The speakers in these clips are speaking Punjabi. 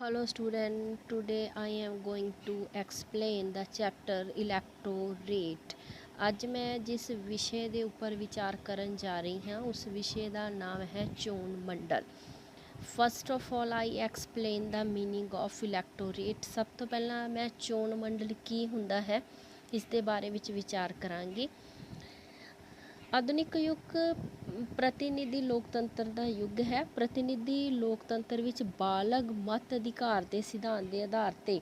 Hello student, today I am going to explain the chapter electorate। ਅੱਜ ਮੈਂ ਜਿਸ ਵਿਸ਼ੇ ਦੇ ਉੱਪਰ ਵਿਚਾਰ ਕਰਨ ਜਾ ਰਹੀ ਹਾਂ ਉਸ ਵਿਸ਼ੇ ਦਾ ਨਾਮ ਹੈ ਚੋਣ ਮੰਡਲ। First of all I explain the meaning of electorate. ਸਭ ਤੋਂ ਪਹਿਲਾਂ ਮੈਂ ਚੋਣ ਮੰਡਲ ਕੀ ਹੁੰਦਾ ਹੈ ਇਸ ਦੇ ਬਾਰੇ ਵਿੱਚ ਵਿਚਾਰ ਕਰਾਂਗੀ। ਆਧੁਨਿਕ ਯੁੱਗ ਪ੍ਰਤੀਨਿਧੀ ਲੋਕਤੰਤਰ ਦਾ ਯੁੱਗ ਹੈ। ਪ੍ਰਤੀਨਿਧੀ ਲੋਕਤੰਤਰ ਵਿੱਚ ਬਾਲਗ ਮਤ ਅਧਿਕਾਰ ਦੇ ਸਿਧਾਂਤ ਦੇ ਆਧਾਰ 'ਤੇ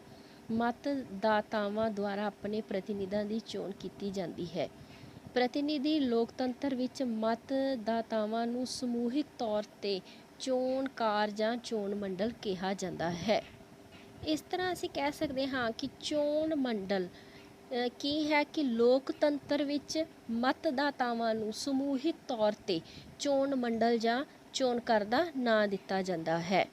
ਮਤਦਾਤਾਵਾਂ ਦੁਆਰਾ ਆਪਣੇ ਪ੍ਰਤੀਨਿਧਾਂ ਦੀ ਚੋਣ ਕੀਤੀ ਜਾਂਦੀ ਹੈ। ਪ੍ਰਤੀਨਿਧੀ ਲੋਕਤੰਤਰ ਵਿੱਚ ਮਤਦਾਤਾਵਾਂ ਨੂੰ ਸਮੂਹਿਕ ਤੌਰ 'ਤੇ ਚੋਣਕਾਰ ਜਾਂ ਚੋਣ ਮੰਡਲ ਕਿਹਾ ਜਾਂਦਾ ਹੈ। ਇਸ ਤਰ੍ਹਾਂ ਅਸੀਂ ਕਹਿ ਸਕਦੇ ਹਾਂ ਕਿ ਚੋਣ ਮੰਡਲ ਕੀ ਹੈ ਕਿ ਲੋਕਤੰਤਰ ਵਿੱਚ ਮਤਦਾਤਾਵਾਂ ਨੂੰ ਸਮੂਹਿਕ ਤੌਰ 'ਤੇ ਚੋਣ ਮੰਡਲ ਜਾਂ ਚੋਣਕਾਰ ਦਾ ਨਾਂ ਦਿੱਤਾ ਜਾਂਦਾ ਹੈ।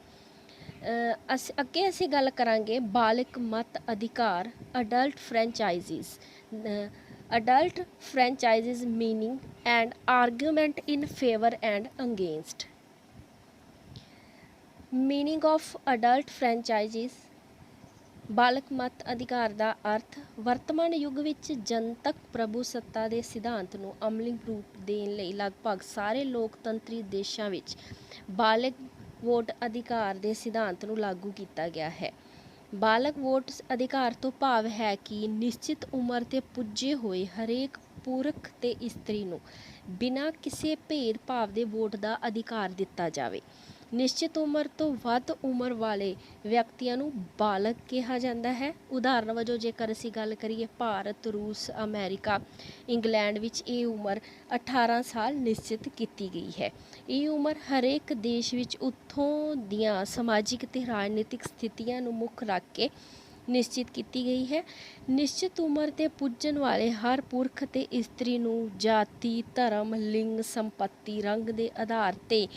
ਅੱਗੇ ਅਸੀਂ ਗੱਲ ਕਰਾਂਗੇ ਬਾਲਗ ਮਤ ਅਧਿਕਾਰ adult franchises. Adult franchises meaning and argument in favour and against. Meaning of adult franchises ਬਾਲਗ ਮਤ ਅਧਿਕਾਰ ਦਾ ਅਰਥ ਵਰਤਮਾਨ ਯੁੱਗ ਵਿੱਚ ਜਨਤਕ ਪ੍ਰਭੂਸੱਤਾ ਦੇ ਸਿਧਾਂਤ ਨੂੰ ਅਮਲੀ ਰੂਪ ਦੇਣ ਲਈ ਲਗਭਗ ਸਾਰੇ ਲੋਕਤੰਤਰੀ ਦੇਸ਼ਾਂ ਵਿੱਚ ਬਾਲਗ ਵੋਟ ਅਧਿਕਾਰ ਦੇ ਸਿਧਾਂਤ ਨੂੰ ਲਾਗੂ ਕੀਤਾ ਗਿਆ ਹੈ। ਬਾਲਗ ਵੋਟ ਅਧਿਕਾਰ ਤੋਂ ਭਾਵ ਹੈ ਕਿ ਨਿਸ਼ਚਿਤ ਉਮਰ 'ਤੇ ਪੁੱਜੇ ਹੋਏ ਹਰੇਕ ਪੁਰਖ ਤੇ ਇਸਤਰੀ ਨੂੰ ਬਿਨਾਂ ਕਿਸੇ ਭੇਦਭਾਵ ਦੇ ਵੋਟ ਦਾ ਅਧਿਕਾਰ ਦਿੱਤਾ ਜਾਵੇ। ਨਿਸ਼ਚਿਤ ਉਮਰ ਤੋਂ ਵੱਧ ਉਮਰ ਵਾਲੇ ਵਿਅਕਤੀਆਂ ਨੂੰ ਬਾਲਗ ਕਿਹਾ ਜਾਂਦਾ ਹੈ। ਉਦਾਹਰਨ ਵਜੋਂ ਜੇਕਰ ਅਸੀਂ ਗੱਲ ਕਰੀਏ ਭਾਰਤ, ਰੂਸ, ਅਮਰੀਕਾ, ਇੰਗਲੈਂਡ ਵਿੱਚ ਇਹ ਉਮਰ 18 ਸਾਲ ਨਿਸ਼ਚਿਤ ਕੀਤੀ ਗਈ ਹੈ। ਇਹ ਉਮਰ ਹਰੇਕ ਦੇਸ਼ ਵਿੱਚ ਉੱਥੋਂ ਦੀਆਂ ਸਮਾਜਿਕ ਅਤੇ ਰਾਜਨੀਤਿਕ ਸਥਿਤੀਆਂ ਨੂੰ ਮੁੱਖ ਰੱਖ ਕੇ ਨਿਸ਼ਚਿਤ ਕੀਤੀ ਗਈ ਹੈ। ਨਿਸ਼ਚਿਤ ਉਮਰ 'ਤੇ ਪੁੱਜਣ ਵਾਲੇ ਹਰ ਪੁਰਖ ਤੇ ਇਸਤਰੀ ਨੂੰ ਜਾਤੀ, ਧਰਮ, ਲਿੰਗ, ਸੰਪੱਤੀ, ਰੰਗ ਦੇ ਆਧਾਰ 'ਤੇ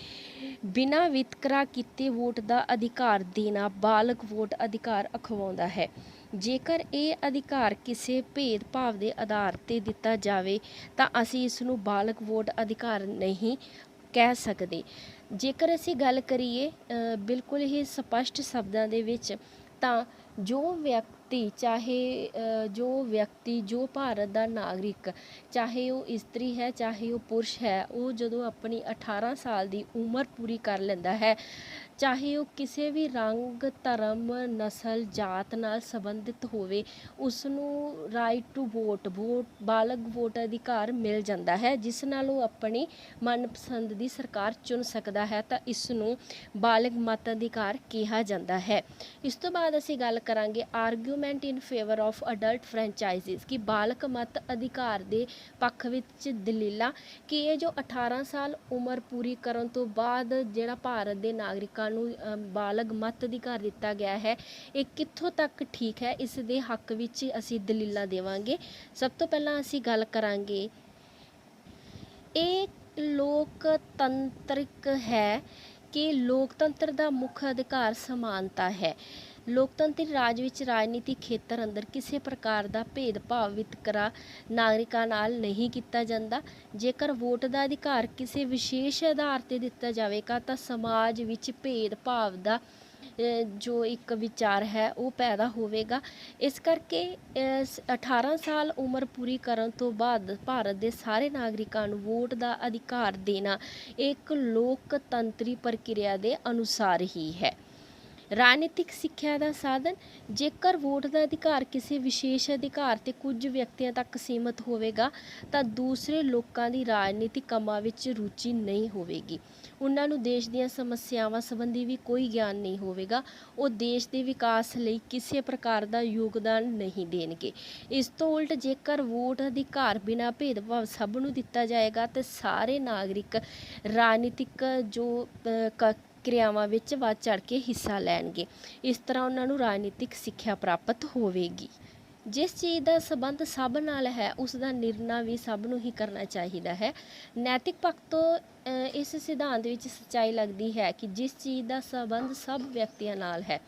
ਬਿਨਾਂ ਵਿਤਕਰਾ ਕੀਤੇ ਵੋਟ ਦਾ ਅਧਿਕਾਰ ਦੇਣਾ ਬਾਲਗ ਵੋਟ ਅਧਿਕਾਰ ਅਖਵਾਉਂਦਾ ਹੈ। ਜੇਕਰ ਇਹ ਅਧਿਕਾਰ ਕਿਸੇ ਭੇਦਭਾਵ ਦੇ ਆਧਾਰ 'ਤੇ ਦਿੱਤਾ ਜਾਵੇ ਤਾਂ ਅਸੀਂ ਇਸ ਨੂੰ ਬਾਲਗ ਵੋਟ ਅਧਿਕਾਰ ਨਹੀਂ ਕਹਿ ਸਕਦੇ। ਜੇਕਰ ਅਸੀਂ ਗੱਲ ਕਰੀਏ ਬਿਲਕੁਲ ਹੀ ਸਪਸ਼ਟ ਸ਼ਬਦਾਂ ਦੇ ਵਿੱਚ ਤਾਂ ਜੋ ਵਿਅਕਤੀ ਜੋ ਭਾਰਤ ਦਾ ਨਾਗਰਿਕ, ਚਾਹੇ ਉਹ ਇਸਤਰੀ ਹੈ ਚਾਹੇ ਉਹ ਪੁਰਸ਼ ਹੈ, ਉਹ ਜਦੋਂ ਆਪਣੀ 18 ਸਾਲ ਦੀ ਉਮਰ ਪੂਰੀ ਕਰ ਲੈਂਦਾ ਹੈ, ਚਾਹੇ ਉਹ ਕਿਸੇ ਵੀ ਰੰਗ, ਧਰਮ, ਨਸਲ, ਜਾਤ ਨਾਲ ਸੰਬੰਧਿਤ ਹੋਵੇ, ਉਸ ਨੂੰ ਰਾਈਟ ਟੂ ਵੋਟ ਬਾਲਗ ਵੋਟ ਅਧਿਕਾਰ ਮਿਲ ਜਾਂਦਾ ਹੈ, ਜਿਸ ਨਾਲ ਉਹ ਆਪਣੀ ਮਨਪਸੰਦ ਦੀ ਸਰਕਾਰ ਚੁਣ ਸਕਦਾ ਹੈ। ਤਾਂ ਇਸ ਨੂੰ ਬਾਲਗ ਮਤ ਅਧਿਕਾਰ ਕਿਹਾ ਜਾਂਦਾ ਹੈ। ਇਸ ਤੋਂ ਬਾਅਦ ਅਸੀਂ ਗੱਲ ਕਰਾਂਗੇ argument in favour of adult franchises ਕਿ ਬਾਲਗ ਮਤ ਅਧਿਕਾਰ ਦੇ ਪੱਖ ਵਿੱਚ ਦਲੀਲਾਂ ਕਿ ਇਹ ਜੋ 18 ਸਾਲ ਉਮਰ ਪੂਰੀ ਕਰਨ ਤੋਂ ਬਾਅਦ ਜਿਹੜਾ ਭਾਰਤ ਦੇ ਨਾਗਰਿਕਾਂ ਨੂੰ ਬਾਲਗ ਮਤ ਅਧਿਕਾਰ ਦਿੱਤਾ ਗਿਆ ਹੈ, ਇਹ ਕਿੱਥੋਂ ਤੱਕ ਠੀਕ ਹੈ, ਇਸ ਦੇ ਹੱਕ ਵਿੱਚ ਅਸੀਂ ਦਲੀਲਾਂ ਦੇਵਾਂਗੇ। ਸਭ ਤੋਂ ਪਹਿਲਾਂ ਅਸੀਂ ਗੱਲ ਕਰਾਂਗੇ ਇਹ ਲੋਕਤੰਤਰਿਕ ਹੈ ਕਿ ਲੋਕਤੰਤਰ ਦਾ ਮੁੱਖ ਅਧਿਕਾਰ ਸਮਾਨਤਾ ਹੈ। ਲੋਕਤੰਤਰੀ ਰਾਜ ਵਿੱਚ ਰਾਜਨੀਤਿਕ ਖੇਤਰ ਅੰਦਰ ਕਿਸੇ ਪ੍ਰਕਾਰ ਦਾ ਭੇਦਭਾਵ ਵਿਤਕਰਾ ਨਾਗਰਿਕਾਂ ਨਾਲ ਨਹੀਂ ਕੀਤਾ ਜਾਂਦਾ। ਜੇਕਰ ਵੋਟ ਦਾ ਅਧਿਕਾਰ ਕਿਸੇ ਵਿਸ਼ੇਸ਼ ਆਧਾਰ 'ਤੇ ਦਿੱਤਾ ਜਾਵੇਗਾ ਤਾਂ ਸਮਾਜ ਵਿੱਚ ਭੇਦਭਾਵ ਦਾ ਜੋ ਇੱਕ ਵਿਚਾਰ ਹੈ ਉਹ ਪੈਦਾ ਹੋਵੇਗਾ। ਇਸ ਕਰਕੇ 18 ਸਾਲ ਉਮਰ ਪੂਰੀ ਕਰਨ ਤੋਂ ਬਾਅਦ ਭਾਰਤ ਦੇ ਸਾਰੇ ਨਾਗਰਿਕਾਂ ਨੂੰ ਵੋਟ ਦਾ ਅਧਿਕਾਰ ਦੇਣਾ ਇੱਕ ਲੋਕਤੰਤਰੀ ਪ੍ਰਕਿਰਿਆ ਦੇ ਅਨੁਸਾਰ ਹੀ ਹੈ। ਰਾਜਨੀਤਿਕ ਸਿੱਖਿਆ ਦਾ ਸਾਧਨ ਜੇਕਰ ਵੋਟ ਦਾ ਅਧਿਕਾਰ ਕਿਸੇ ਵਿਸ਼ੇਸ਼ ਅਧਿਕਾਰ 'ਤੇ ਕੁਝ ਵਿਅਕਤੀਆਂ ਤੱਕ ਸੀਮਤ ਹੋਵੇਗਾ ਤਾਂ ਦੂਸਰੇ ਲੋਕਾਂ ਦੀ ਰਾਜਨੀਤਿਕ ਕੰਮਾਂ ਵਿੱਚ ਰੁਚੀ ਨਹੀਂ ਹੋਵੇਗੀ। ਉਹਨਾਂ ਨੂੰ ਦੇਸ਼ ਦੀਆਂ ਸਮੱਸਿਆਵਾਂ ਸੰਬੰਧੀ ਵੀ ਕੋਈ ਗਿਆਨ ਨਹੀਂ ਹੋਵੇਗਾ। ਉਹ ਦੇਸ਼ ਦੇ ਵਿਕਾਸ ਲਈ ਕਿਸੇ ਪ੍ਰਕਾਰ ਦਾ ਯੋਗਦਾਨ ਨਹੀਂ ਦੇਣਗੇ। ਇਸ ਤੋਂ ਉਲਟ ਜੇਕਰ ਵੋਟ ਅਧਿਕਾਰ ਬਿਨਾਂ ਭੇਦਭਾਵ ਸਭ ਨੂੰ ਦਿੱਤਾ ਜਾਏਗਾ ਤਾਂ ਸਾਰੇ ਨਾਗਰਿਕ ਰਾਜਨੀਤਿਕ ਜੋ ਕਿਰਿਆਵਾਂ ਵਿੱਚ ਵੱਧ ਚੜ੍ਹ ਕੇ ਹਿੱਸਾ ਲੈਣਗੇ। ਇਸ ਤਰ੍ਹਾਂ ਉਹਨਾਂ ਨੂੰ ਰਾਜਨੀਤਿਕ ਸਿੱਖਿਆ ਪ੍ਰਾਪਤ ਹੋਵੇਗੀ। ਜਿਸ ਚੀਜ਼ ਦਾ ਸੰਬੰਧ ਸਭ ਨਾਲ ਹੈ ਉਸ ਦਾ ਨਿਰਣਾ ਵੀ ਸਭ ਨੂੰ ਹੀ ਕਰਨਾ ਚਾਹੀਦਾ ਹੈ। ਨੈਤਿਕ ਪੱਖ ਤੋਂ ਇਸ ਸਿਧਾਂਤ ਵਿੱਚ ਸੱਚਾਈ ਲੱਗਦੀ ਹੈ ਕਿ ਜਿਸ ਚੀਜ਼ ਦਾ ਸੰਬੰਧ ਸਭ ਵਿਅਕਤੀਆਂ ਨਾਲ ਹੈ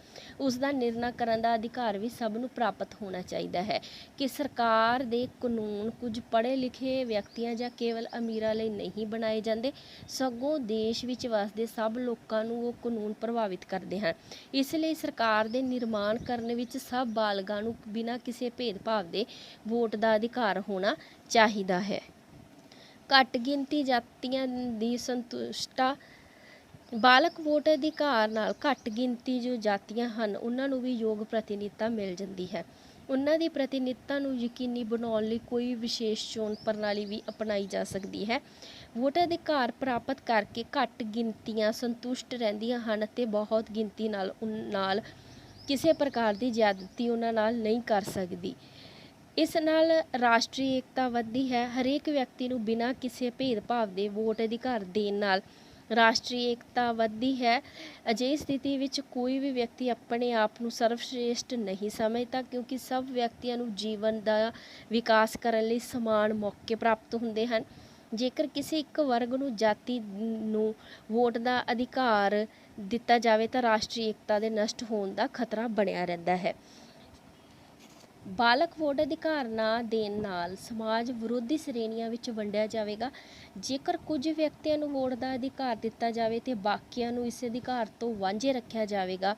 ਉਸ ਦਾ ਨਿਰਣਾ ਕਰਨ ਦਾ ਅਧਿਕਾਰ ਵੀ ਸਭ ਨੂੰ ਪ੍ਰਾਪਤ ਹੋਣਾ ਚਾਹੀਦਾ ਹੈ ਕਿ ਸਰਕਾਰ ਦੇ ਕਾਨੂੰਨ ਕੁਝ ਪੜ੍ਹੇ ਲਿਖੇ ਵਿਅਕਤੀਆਂ ਜਾਂ ਕੇਵਲ ਅਮੀਰਾਂ ਲਈ ਨਹੀਂ ਬਣਾਏ ਜਾਂਦੇ, ਸਗੋਂ ਦੇਸ਼ ਵਿੱਚ ਵਸਦੇ ਸਭ ਲੋਕਾਂ ਨੂੰ ਉਹ ਕਾਨੂੰਨ ਪ੍ਰਭਾਵਿਤ ਕਰਦੇ ਹਨ। ਇਸ ਲਈ ਸਰਕਾਰ ਦੇ ਨਿਰਮਾਣ ਕਰਨ ਵਿੱਚ ਸਭ ਬਾਲਗਾਂ ਨੂੰ ਬਿਨਾਂ ਕਿਸੇ ਭੇਦਭਾਵ ਦੇ ਵੋਟ ਦਾ ਅਧਿਕਾਰ ਹੋਣਾ ਚਾਹੀਦਾ ਹੈ। ਘੱਟ ਗਿਣਤੀ ਜਾਤੀਆਂ ਦੀ ਸੰਤੁਸ਼ਟਤਾ। ਬਾਲਕ ਵੋਟ ਅਧਿਕਾਰ ਨਾਲ ਘੱਟ ਗਿਣਤੀ ਜੋ ਜਾਤੀਆਂ ਹਨ ਉਹਨਾਂ ਨੂੰ ਵੀ ਯੋਗ ਪ੍ਰਤੀਨਿਧਤਾ ਮਿਲ ਜਾਂਦੀ ਹੈ। ਉਹਨਾਂ ਦੀ ਪ੍ਰਤੀਨਿਧਤਾ ਨੂੰ ਯਕੀਨੀ ਬਣਾਉਣ ਲਈ ਕੋਈ ਵਿਸ਼ੇਸ਼ ਚੋਣ ਪ੍ਰਣਾਲੀ ਵੀ ਅਪਣਾਈ ਜਾ ਸਕਦੀ ਹੈ। ਵੋਟ ਅਧਿਕਾਰ ਪ੍ਰਾਪਤ ਕਰਕੇ ਘੱਟ ਗਿਣਤੀਆਂ ਸੰਤੁਸ਼ਟ ਰਹਿੰਦੀਆਂ ਹਨ ਅਤੇ ਬਹੁਤ ਗਿਣਤੀ ਨਾਲ ਕਿਸੇ ਪ੍ਰਕਾਰ ਦੀ ਜ਼ਿਆਦਤੀ ਉਹਨਾਂ ਨਾਲ ਨਹੀਂ ਕਰ ਸਕਦੀ। ਇਸ ਨਾਲ ਰਾਸ਼ਟਰੀ ਏਕਤਾ ਵੱਧਦੀ ਹੈ। ਹਰੇਕ ਵਿਅਕਤੀ ਨੂੰ ਬਿਨਾਂ ਕਿਸੇ ਭੇਦਭਾਵ ਦੇ ਵੋਟ ਅਧਿਕਾਰ ਦੇਣ ਨਾਲ ਰਾਸ਼ਟਰੀ ਏਕਤਾ ਵੱਧਦੀ ਹੈ। ਅਜਿਹੀ ਸਥਿਤੀ ਵਿੱਚ ਕੋਈ ਵੀ ਵਿਅਕਤੀ ਆਪਣੇ ਆਪ ਨੂੰ ਸਰਵਸ਼੍ਰੇਸ਼ਟ ਨਹੀਂ ਸਮਝਦਾ, ਕਿਉਂਕਿ ਸਭ ਵਿਅਕਤੀਆਂ ਨੂੰ ਜੀਵਨ ਦਾ ਵਿਕਾਸ ਕਰਨ ਲਈ ਸਮਾਨ ਮੌਕੇ ਪ੍ਰਾਪਤ ਹੁੰਦੇ ਹਨ। ਜੇਕਰ ਕਿਸੇ ਇੱਕ ਵਰਗ ਨੂੰ ਜਾਤੀ ਨੂੰ ਵੋਟ ਦਾ ਅਧਿਕਾਰ ਦਿੱਤਾ ਜਾਵੇ ਤਾਂ ਰਾਸ਼ਟਰੀ ਏਕਤਾ ਦੇ ਨਸ਼ਟ ਹੋਣ ਦਾ ਖਤਰਾ ਬਣਿਆ ਰਹਿੰਦਾ ਹੈ। ਬਾਲਕ ਵੋਟ ਅਧਿਕਾਰ ਨਾ ਦੇਣ ਨਾਲ ਸਮਾਜ ਵਿਰੋਧੀ ਸ਼੍ਰੇਣੀਆਂ ਵਿੱਚ ਵੰਡਿਆ ਜਾਵੇਗਾ। ਜੇਕਰ ਕੁਝ ਵਿਅਕਤੀਆਂ ਨੂੰ ਵੋਟ ਦਾ ਅਧਿਕਾਰ ਦਿੱਤਾ ਜਾਵੇ ਤੇ ਬਾਕੀਆਂ ਨੂੰ ਇਸ ਅਧਿਕਾਰ ਤੋਂ ਵਾਂਝੇ ਰੱਖਿਆ ਜਾਵੇਗਾ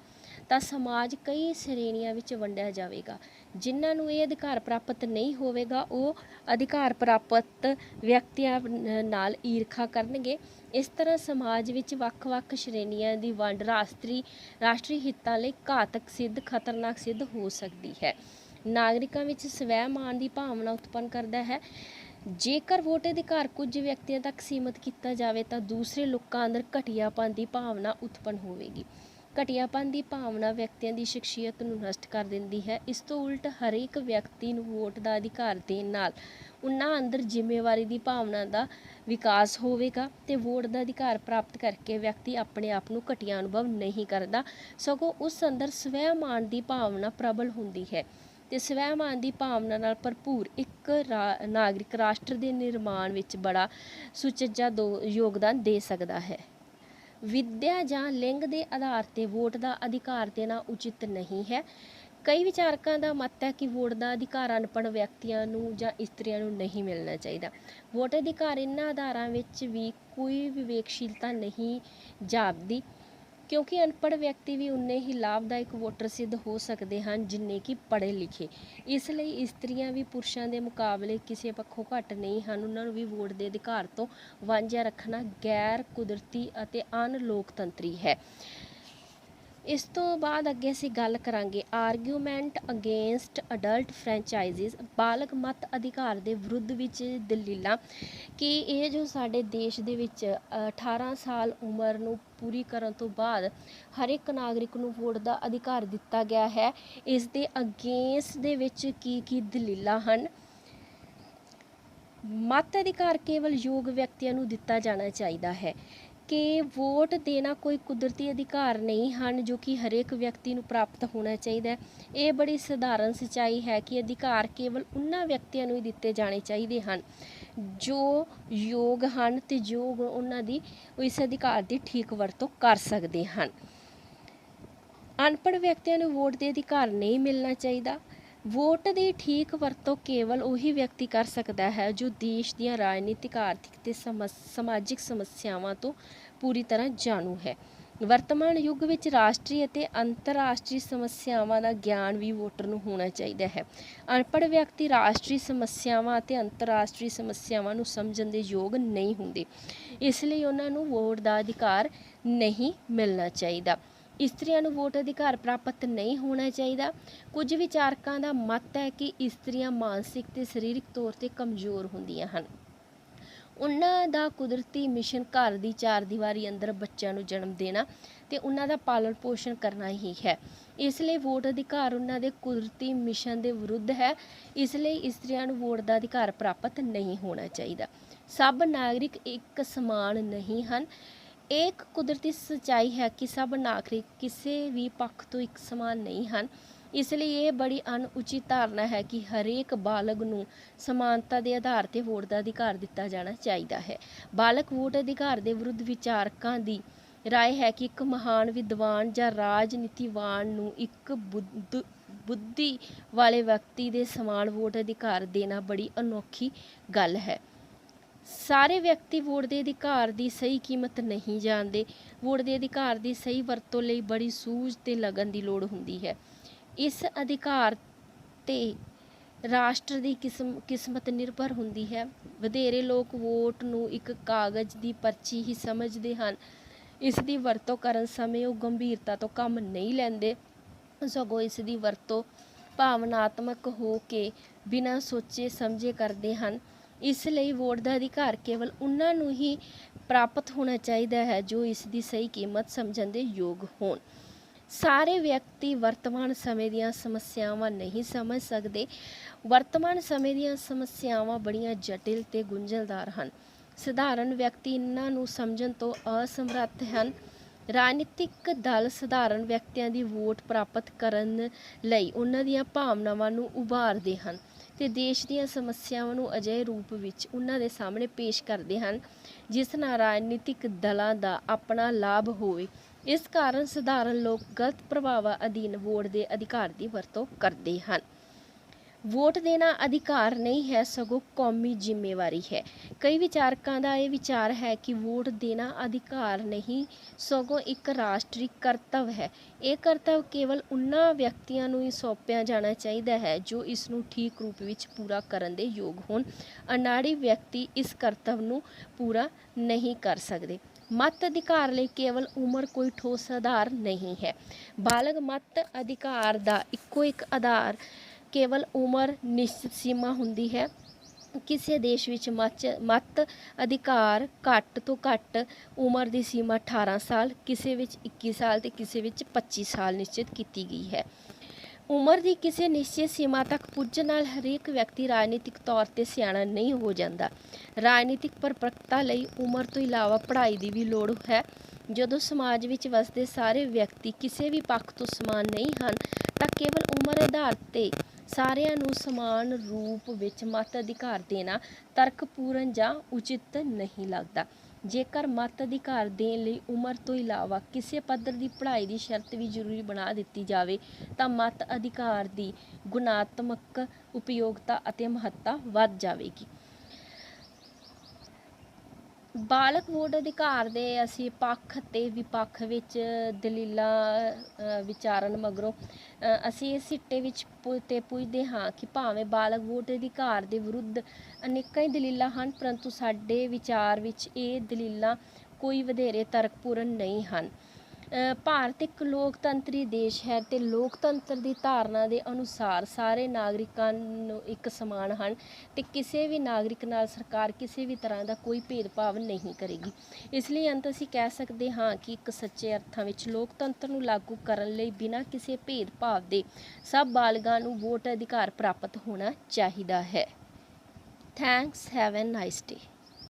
ਤਾਂ ਸਮਾਜ ਕਈ ਸ਼੍ਰੇਣੀਆਂ ਵਿੱਚ ਵੰਡਿਆ ਜਾਵੇਗਾ। ਜਿਨ੍ਹਾਂ ਨੂੰ ਇਹ ਅਧਿਕਾਰ ਪ੍ਰਾਪਤ ਨਹੀਂ ਹੋਵੇਗਾ ਉਹ ਅਧਿਕਾਰ ਪ੍ਰਾਪਤ ਵਿਅਕਤੀਆਂ ਨਾਲ ਈਰਖਾ ਕਰਨਗੇ। ਇਸ ਤਰ੍ਹਾਂ ਸਮਾਜ ਵਿੱਚ ਵੱਖ-ਵੱਖ ਸ਼੍ਰੇਣੀਆਂ ਦੀ ਵੰਡ ਰਾਸ਼ਟਰੀ ਹਿੱਤਾਂ ਲਈ ਘਾਤਕ ਖਤਰਨਾਕ ਸਿੱਧ ਹੋ ਸਕਦੀ ਹੈ। ਨਾਗਰਿਕਾਂ ਵਿੱਚ ਸਵੈ-ਮਾਣ ਦੀ ਭਾਵਨਾ ਉਤਪੰਨ ਕਰਦਾ ਹੈ। ਜੇਕਰ ਵੋਟ ਅਧਿਕਾਰ ਕੁਝ ਵਿਅਕਤੀਆਂ ਤੱਕ ਸੀਮਤ ਕੀਤਾ ਜਾਵੇ ਤਾਂ ਦੂਸਰੇ ਲੋਕਾਂ ਅੰਦਰ ਘਟੀਆਪਣ ਦੀ ਭਾਵਨਾ ਉਤਪੰਨ ਹੋਵੇਗੀ। ਘਟੀਆਪਣ ਦੀ ਭਾਵਨਾ ਵਿਅਕਤੀਆਂ ਦੀ ਸ਼ਖਸੀਅਤ ਨੂੰ ਨਸ਼ਟ ਕਰ ਦਿੰਦੀ ਹੈ। ਇਸ ਤੋਂ ਉਲਟ ਹਰੇਕ ਵਿਅਕਤੀ ਨੂੰ ਵੋਟ ਦਾ ਅਧਿਕਾਰ ਦੇਣ ਨਾਲ ਉਹਨਾਂ ਅੰਦਰ ਜ਼ਿੰਮੇਵਾਰੀ ਦੀ ਭਾਵਨਾ ਦਾ ਵਿਕਾਸ ਹੋਵੇਗਾ ਤੇ ਵੋਟ ਦਾ ਅਧਿਕਾਰ ਪ੍ਰਾਪਤ ਕਰਕੇ ਵਿਅਕਤੀ ਆਪਣੇ ਆਪ ਨੂੰ ਘਟੀਆ ਅਨੁਭਵ ਨਹੀਂ ਕਰਦਾ, ਸਗੋਂ ਉਸ ਅੰਦਰ ਸਵੈ-ਮਾਣ ਦੀ ਭਾਵਨਾ ਪ੍ਰਬਲ ਹੁੰਦੀ ਹੈ ਤੇ ਸਵੈ-ਮਾਣ ਦੀ ਭਾਵਨਾ ਨਾਲ ਭਰਪੂਰ ਇੱਕ ਨਾਗਰਿਕ ਰਾਸ਼ਟਰ ਦੇ ਨਿਰਮਾਣ ਵਿੱਚ ਬੜਾ ਸੁਚੱਜਾ ਯੋਗਦਾਨ ਦੇ ਸਕਦਾ ਹੈ। ਵਿੱਦਿਆ ਜਾਂ ਲਿੰਗ ਦੇ ਆਧਾਰ ਤੇ ਵੋਟ ਦਾ ਅਧਿਕਾਰ ਦੇਣਾ ਉਚਿਤ ਨਹੀਂ ਹੈ। ਕਈ ਵਿਚਾਰਕਾਂ ਦਾ ਮਤ ਹੈ ਕਿ ਵੋਟ ਦਾ ਅਧਿਕਾਰ ਅਨਪੜ੍ਹ ਵਿਅਕਤੀਆਂ ਨੂੰ ਜਾਂ ਇਸਤਰੀਆਂ ਨੂੰ ਨਹੀਂ ਮਿਲਣਾ ਚਾਹੀਦਾ। ਵੋਟ ਅਧਿਕਾਰ ਇਹਨਾਂ ਆਧਾਰਾਂ ਵਿੱਚ ਵੀ ਕੋਈ ਵਿਵੇਕਸ਼ੀਲਤਾ ਨਹੀਂ ਜਾਪਦੀ, ਕਿਉਂਕਿ ਅਨਪੜ੍ਹ ਵਿਅਕਤੀ ਵੀ ਉਨੇ ਹੀ ਲਾਭਦਾਇਕ ਵੋਟਰ ਸਿੱਧ ਹੋ ਸਕਦੇ ਹਨ ਜਿੰਨੇ ਕਿ ਪੜ੍ਹੇ ਲਿਖੇ। ਇਸ ਲਈ ਇਸਤਰੀਆਂ ਵੀ ਪੁਰਸ਼ਾਂ ਦੇ ਮੁਕਾਬਲੇ ਕਿਸੇ ਪੱਖੋਂ ਘੱਟ ਨਹੀਂ ਹਨ। ਉਹਨਾਂ ਨੂੰ ਵੀ ਵੋਟ ਦੇ ਅਧਿਕਾਰ ਤੋਂ ਵਾਂਝਾ ਰੱਖਣਾ ਗੈਰ ਕੁਦਰਤੀ ਅਤੇ ਅਣ-ਲੋਕਤੰਤਰੀ ਹੈ। ਇਸ ਤੋਂ ਬਾਅਦ ਅੱਗੇ ਅਸੀਂ ਗੱਲ ਕਰਾਂਗੇ ਆਰਗੂਮੈਂਟ ਅਗੇਂਸਟ ਅਡਲਟ ਫਰੈਂਚਾਈਜ਼ਿਸ, ਬਾਲਗ ਮਤ ਅਧਿਕਾਰ ਦੇ ਵਿਰੁੱਧ ਵਿੱਚ ਦਲੀਲਾਂ ਕਿ ਇਹ ਜੋ ਸਾਡੇ ਦੇਸ਼ ਦੇ ਵਿੱਚ 18 ਸਾਲ ਉਮਰ ਨੂੰ ਪੂਰੀ ਕਰਨ ਤੋਂ ਬਾਅਦ ਹਰ ਇੱਕ ਨਾਗਰਿਕ ਨੂੰ ਵੋਟ ਦਾ ਅਧਿਕਾਰ ਦਿੱਤਾ ਗਿਆ ਹੈ, ਇਸ ਦੇ ਅਗੇਂਸਟ ਦੇ ਵਿੱਚ ਕੀ ਦਲੀਲਾਂ ਹਨ। ਮਤ ਅਧਿਕਾਰ ਕੇਵਲ ਯੋਗ ਵਿਅਕਤੀਆਂ ਨੂੰ ਦਿੱਤਾ ਜਾਣਾ ਚਾਹੀਦਾ ਹੈ ਕਿ ਵੋਟ ਦੇਣਾ ਕੋਈ ਕੁਦਰਤੀ ਅਧਿਕਾਰ ਨਹੀਂ ਹਨ ਜੋ ਕਿ ਹਰੇਕ ਵਿਅਕਤੀ ਨੂੰ ਪ੍ਰਾਪਤ ਹੋਣਾ ਚਾਹੀਦਾ ਹੈ। ਇਹ ਬੜੀ ਸਧਾਰਨ ਸੱਚਾਈ ਹੈ ਕਿ ਅਧਿਕਾਰ ਕੇਵਲ ਉਹਨਾਂ ਵਿਅਕਤੀਆਂ ਨੂੰ ਹੀ ਦਿੱਤੇ ਜਾਣੇ ਚਾਹੀਦੇ ਹਨ ਜੋ ਯੋਗ ਹਨ ਤੇ ਜੋ ਉਹਨਾਂ ਦੀ ਇਸ ਅਧਿਕਾਰ ਦੀ ਠੀਕ ਵਰਤੋਂ ਕਰ ਸਕਦੇ ਹਨ। ਅਨਪੜ੍ਹ ਵਿਅਕਤੀਆਂ ਨੂੰ ਵੋਟ ਦੇ ਅਧਿਕਾਰ ਨਹੀਂ ਮਿਲਣਾ ਚਾਹੀਦਾ। ਵੋਟ ਦੀ ਠੀਕ ਵਰਤੋਂ ਕੇਵਲ ਉਹੀ ਵਿਅਕਤੀ ਕਰ ਸਕਦਾ ਹੈ ਜੋ ਦੇਸ਼ ਦੀਆਂ ਰਾਜਨੀਤਿਕ, ਆਰਥਿਕ ਤੇ ਸਮਾਜਿਕ ਸਮੱਸਿਆਵਾਂ ਤੋਂ ਪੂਰੀ ਤਰ੍ਹਾਂ ਜਾਣੂ ਹੈ। ਵਰਤਮਾਨ ਯੁੱਗ ਵਿੱਚ ਰਾਸ਼ਟਰੀ ਅਤੇ ਅੰਤਰਰਾਸ਼ਟਰੀ ਸਮੱਸਿਆਵਾਂ ਦਾ ਗਿਆਨ ਵੀ ਵੋਟਰ ਨੂੰ ਹੋਣਾ ਚਾਹੀਦਾ ਹੈ। ਅਨਪੜ੍ਹ ਵਿਅਕਤੀ ਰਾਸ਼ਟਰੀ ਸਮੱਸਿਆਵਾਂ ਅਤੇ ਅੰਤਰਰਾਸ਼ਟਰੀ ਸਮੱਸਿਆਵਾਂ ਨੂੰ ਸਮਝਣ ਦੇ ਯੋਗ ਨਹੀਂ ਹੁੰਦੇ, ਇਸ ਲਈ ਉਹਨਾਂ ਨੂੰ ਵੋਟ ਦਾ ਅਧਿਕਾਰ ਨਹੀਂ ਮਿਲਣਾ ਚਾਹੀਦਾ। ਇਸਤਰੀਆਂ ਨੂੰ ਵੋਟ ਅਧਿਕਾਰ ਪ੍ਰਾਪਤ ਨਹੀਂ ਹੋਣਾ ਚਾਹੀਦਾ। ਕੁਝ ਵਿਚਾਰਕਾਂ ਦਾ ਮਤ ਹੈ ਕਿ ਇਸਤਰੀਆਂ ਮਾਨਸਿਕ ਤੇ ਸਰੀਰਕ ਤੌਰ ਤੇ ਕਮਜ਼ੋਰ ਹੁੰਦੀਆਂ ਹਨ। ਉਹਨਾਂ ਦਾ ਕੁਦਰਤੀ ਮਿਸ਼ਨ ਘਰ ਦੀ ਚਾਰ ਦੀਵਾਰੀ ਅੰਦਰ ਬੱਚਿਆਂ ਨੂੰ ਜਨਮ ਦੇਣਾ ਤੇ ਉਹਨਾਂ ਦਾ ਪਾਲਣ ਪੋਸ਼ਣ ਕਰਨਾ ਹੀ ਹੈ। ਇਸ ਲਈ ਵੋਟ ਅਧਿਕਾਰ ਉਹਨਾਂ ਦੇ ਕੁਦਰਤੀ ਮਿਸ਼ਨ ਦੇ ਵਿਰੁੱਧ ਹੈ। ਇਸ ਲਈ ਇਸਤਰੀਆਂ ਨੂੰ ਵੋਟ ਦਾ ਅਧਿਕਾਰ ਪ੍ਰਾਪਤ ਨਹੀਂ ਹੋਣਾ ਚਾਹੀਦਾ। ਸਭ ਨਾਗਰਿਕ ਇੱਕ ਸਮਾਨ ਨਹੀਂ ਹਨ। ਇਹ ਇੱਕ ਕੁਦਰਤੀ ਸੱਚਾਈ ਹੈ ਕਿ ਸਭ ਨਾਗਰਿਕ ਕਿਸੇ ਵੀ ਪੱਖ ਤੋਂ ਇੱਕ ਸਮਾਨ ਨਹੀਂ ਹਨ। ਇਸ ਲਈ ਇਹ ਬੜੀ ਅਣਉਚਿਤ ਧਾਰਨਾ ਹੈ ਕਿ ਹਰੇਕ ਬਾਲਗ ਨੂੰ ਸਮਾਨਤਾ ਦੇ ਆਧਾਰ 'ਤੇ ਵੋਟ ਦਾ ਅਧਿਕਾਰ ਦਿੱਤਾ ਜਾਣਾ ਚਾਹੀਦਾ ਹੈ। ਬਾਲਗ ਵੋਟ ਅਧਿਕਾਰ ਦੇ ਵਿਰੁੱਧ ਵਿਚਾਰਕਾਂ ਦੀ ਰਾਏ ਹੈ ਕਿ ਇੱਕ ਮਹਾਨ ਵਿਦਵਾਨ ਜਾਂ ਰਾਜਨੀਤੀਵਾਨ ਨੂੰ ਇੱਕ ਬੁੱਧੀ ਵਾਲੇ ਵਿਅਕਤੀ ਦੇ ਸਮਾਨ ਵੋਟ ਅਧਿਕਾਰ ਦੇਣਾ ਬੜੀ ਅਨੋਖੀ ਗੱਲ ਹੈ। ਸਾਰੇ ਵਿਅਕਤੀ ਵੋਟ ਦੇ ਅਧਿਕਾਰ ਦੀ ਸਹੀ ਕੀਮਤ ਨਹੀਂ ਜਾਣਦੇ। ਵੋਟ ਦੇ ਅਧਿਕਾਰ ਦੀ ਸਹੀ ਵਰਤੋਂ ਲਈ ਬੜੀ ਸੂਝ ਤੇ ਲਗਨ ਦੀ ਲੋੜ ਹੁੰਦੀ ਹੈ। ਇਸ ਅਧਿਕਾਰ 'ਤੇ ਰਾਸ਼ਟਰ ਦੀ ਕਿਸਮਤ ਨਿਰਭਰ ਹੁੰਦੀ ਹੈ। ਵਧੇਰੇ ਲੋਕ ਵੋਟ ਨੂੰ ਇੱਕ ਕਾਗਜ਼ ਦੀ ਪਰਚੀ ਹੀ ਸਮਝਦੇ ਹਨ। ਇਸ ਦੀ ਵਰਤੋਂ ਕਰਨ ਸਮੇਂ ਉਹ ਗੰਭੀਰਤਾ ਤੋਂ ਕੰਮ ਨਹੀਂ ਲੈਂਦੇ, ਸਗੋਂ ਇਸ ਦੀ ਵਰਤੋਂ ਭਾਵਨਾਤਮਕ ਹੋ ਕੇ ਬਿਨਾਂ ਸੋਚੇ ਸਮਝੇ ਕਰਦੇ ਹਨ। ਇਸ ਲਈ ਵੋਟ ਦਾ ਅਧਿਕਾਰ ਕੇਵਲ ਉਹਨਾਂ ਨੂੰ ਹੀ ਪ੍ਰਾਪਤ ਹੋਣਾ ਚਾਹੀਦਾ ਹੈ ਜੋ ਇਸ ਦੀ ਸਹੀ ਕੀਮਤ ਸਮਝਣ ਦੇ ਯੋਗ ਹੋਣ। ਸਾਰੇ ਵਿਅਕਤੀ ਵਰਤਮਾਨ ਸਮੇਂ ਦੀਆਂ ਸਮੱਸਿਆਵਾਂ ਨਹੀਂ ਸਮਝ ਸਕਦੇ। ਵਰਤਮਾਨ ਸਮੇਂ ਦੀਆਂ ਸਮੱਸਿਆਵਾਂ ਬੜੀਆਂ ਜਟਿਲ ਤੇ ਗੁੰਝਲਦਾਰ ਹਨ। ਸਧਾਰਨ ਵਿਅਕਤੀ ਇਹਨਾਂ ਨੂੰ ਸਮਝਣ ਤੋਂ ਅਸਮਰੱਥ ਹਨ। ਰਾਜਨੀਤਿਕ ਦਲ ਸਧਾਰਨ ਵਿਅਕਤੀਆਂ ਦੀ ਵੋਟ ਪ੍ਰਾਪਤ ਕਰਨ ਲਈ ਉਹਨਾਂ ਦੀਆਂ ਭਾਵਨਾਵਾਂ ਨੂੰ ਉਭਾਰਦੇ ਹਨ ਤੇ ਦੇਸ਼ ਦੀਆਂ ਸਮੱਸਿਆਵਾਂ ਨੂੰ ਅਜਿਹੇ ਰੂਪ ਵਿੱਚ ਉਹਨਾਂ ਦੇ ਸਾਹਮਣੇ ਪੇਸ਼ ਕਰਦੇ ਹਨ ਜਿਸ ਨਾਲ ਰਾਜਨੀਤਿਕ ਦਲਾਂ ਦਾ ਆਪਣਾ ਲਾਭ ਹੋਵੇ। ਇਸ ਕਾਰਨ ਸਧਾਰਨ ਲੋਕ ਗਲਤ ਪ੍ਰਭਾਵਾਂ ਅਧੀਨ ਵੋਟ ਦੇ ਅਧਿਕਾਰ ਦੀ ਵਰਤੋਂ ਕਰਦੇ ਹਨ। ਵੋਟ ਦੇਣਾ ਅਧਿਕਾਰ ਨਹੀਂ ਹੈ, ਸਗੋਂ ਕੌਮੀ ਜ਼ਿੰਮੇਵਾਰੀ ਹੈ। ਕਈ ਵਿਚਾਰਕਾਂ ਦਾ ਇਹ ਵਿਚਾਰ ਹੈ ਕਿ ਵੋਟ ਦੇਣਾ ਅਧਿਕਾਰ ਨਹੀਂ, ਸਗੋਂ ਇੱਕ ਰਾਸ਼ਟਰੀ ਕਰਤੱਵ ਹੈ। ਇਹ ਕਰਤੱਵ ਕੇਵਲ ਉਹਨਾਂ ਵਿਅਕਤੀਆਂ ਨੂੰ ਹੀ ਸੌਂਪਿਆ ਜਾਣਾ ਚਾਹੀਦਾ ਹੈ ਜੋ ਇਸ ਨੂੰ ਠੀਕ ਰੂਪ ਵਿੱਚ ਪੂਰਾ ਕਰਨ ਦੇ ਯੋਗ ਹੋਣ। ਅਨਾੜੀ ਵਿਅਕਤੀ ਇਸ ਕਰਤੱਵ ਨੂੰ ਪੂਰਾ ਨਹੀਂ ਕਰ ਸਕਦੇ। ਮਤ ਅਧਿਕਾਰ ਲਈ ਕੇਵਲ ਉਮਰ ਕੋਈ ਠੋਸ ਆਧਾਰ ਨਹੀਂ ਹੈ। ਬਾਲਗ ਮਤ ਅਧਿਕਾਰ ਦਾ ਇੱਕੋ ਇੱਕ ਆਧਾਰ ਕੇਵਲ ਉਮਰ ਨਿਸ਼ਚਿਤ ਸੀਮਾ ਹੁੰਦੀ ਹੈ। ਕਿਸੇ ਦੇਸ਼ ਵਿੱਚ ਮਤ ਅਧਿਕਾਰ ਘੱਟ ਤੋਂ ਘੱਟ ਉਮਰ ਦੀ ਸੀਮਾ 18 ਸਾਲ, ਕਿਸੇ ਵਿੱਚ 21 ਸਾਲ ਤੇ ਕਿਸੇ ਵਿੱਚ 25 ਸਾਲ ਨਿਸ਼ਚਿਤ ਕੀਤੀ ਗਈ ਹੈ। ਉਮਰ ਦੀ ਕਿਸੇ ਨਿਸ਼ਚਿਤ ਸੀਮਾ ਤੱਕ ਪੁੱਜਣ ਨਾਲ ਹਰੇਕ ਵਿਅਕਤੀ ਰਾਜਨੀਤਿਕ ਤੌਰ 'ਤੇ ਸਿਆਣਾ ਨਹੀਂ ਹੋ ਜਾਂਦਾ। ਰਾਜਨੀਤਿਕ ਪਰਿਪੱਕਤਾ ਲਈ ਉਮਰ ਤੋਂ ਇਲਾਵਾ ਪੜ੍ਹਾਈ ਦੀ ਵੀ ਲੋੜ ਹੈ। ਜਦੋਂ ਸਮਾਜ ਵਿੱਚ ਵਸਦੇ ਸਾਰੇ ਵਿਅਕਤੀ ਕਿਸੇ ਵੀ ਪੱਖ ਤੋਂ ਸਮਾਨ ਨਹੀਂ ਹਨ ਤਾਂ ਕੇਵਲ ਉਮਰ ਆਧਾਰ 'ਤੇ ਸਾਰਿਆਂ ਨੂੰ ਸਮਾਨ ਰੂਪ ਵਿੱਚ ਮਤ ਅਧਿਕਾਰ ਦੇਣਾ ਤਰਕਪੂਰਨ ਜਾਂ ਉਚਿਤ ਨਹੀਂ ਲੱਗਦਾ। ਜੇਕਰ ਮਤ ਅਧਿਕਾਰ ਦੇਣ ਲਈ ਉਮਰ ਤੋਂ ਇਲਾਵਾ ਕਿਸੇ ਪੱਧਰ ਦੀ ਪੜ੍ਹਾਈ ਦੀ ਸ਼ਰਤ ਵੀ ਜ਼ਰੂਰੀ ਬਣਾ ਦਿੱਤੀ ਜਾਵੇ ਤਾਂ ਮਤ ਅਧਿਕਾਰ ਦੀ ਗੁਣਾਤਮਕ ਉਪਯੋਗਤਾ ਅਤੇ ਮਹੱਤਤਾ ਵੱਧ ਜਾਵੇਗੀ। ਬਾਲਗ ਵੋਟ ਅਧਿਕਾਰ ਦੇ ਅਸੀਂ ਪੱਖ ਅਤੇ ਵਿਪੱਖ ਵਿੱਚ ਦਲੀਲਾਂ ਵਿਚਾਰਨ ਮਗਰੋਂ ਅਸੀਂ ਇਸ ਸਿੱਟੇ ਵਿੱਚ ਪੁੱਜਦੇ ਹਾਂ ਕਿ ਭਾਵੇਂ ਬਾਲਗ ਵੋਟ ਅਧਿਕਾਰ ਦੇ ਵਿਰੁੱਧ ਅਨੇਕਾਂ ਹੀ ਦਲੀਲਾਂ ਹਨ, ਪਰੰਤੂ ਸਾਡੇ ਵਿਚਾਰ ਵਿੱਚ ਇਹ ਦਲੀਲਾਂ ਕੋਈ ਵਧੇਰੇ ਤਰਕਪੂਰਨ ਨਹੀਂ ਹਨ। ਭਾਰਤ ਇੱਕ ਲੋਕਤੰਤਰੀ ਦੇਸ਼ ਹੈ ਅਤੇ ਲੋਕਤੰਤਰ ਦੀ ਧਾਰਨਾ ਦੇ ਅਨੁਸਾਰ ਸਾਰੇ ਨਾਗਰਿਕਾਂ ਨੂੰ ਇੱਕ ਸਮਾਨ ਹਨ ਅਤੇ ਕਿਸੇ ਵੀ ਨਾਗਰਿਕ ਨਾਲ ਸਰਕਾਰ ਕਿਸੇ ਵੀ ਤਰ੍ਹਾਂ ਦਾ ਕੋਈ ਭੇਦਭਾਵ ਨਹੀਂ ਕਰੇਗੀ। ਇਸ ਲਈ ਅੰਤ ਅਸੀਂ ਕਹਿ ਸਕਦੇ ਹਾਂ ਕਿ ਇੱਕ ਸੱਚੇ ਅਰਥਾਂ ਵਿੱਚ ਲੋਕਤੰਤਰ ਨੂੰ ਲਾਗੂ ਕਰਨ ਲਈ ਬਿਨਾਂ ਕਿਸੇ ਭੇਦਭਾਵ ਦੇ ਸਭ ਬਾਲਗਾਂ ਨੂੰ ਵੋਟ ਅਧਿਕਾਰ ਪ੍ਰਾਪਤ ਹੋਣਾ ਚਾਹੀਦਾ ਹੈ। Thanks, have a nice day.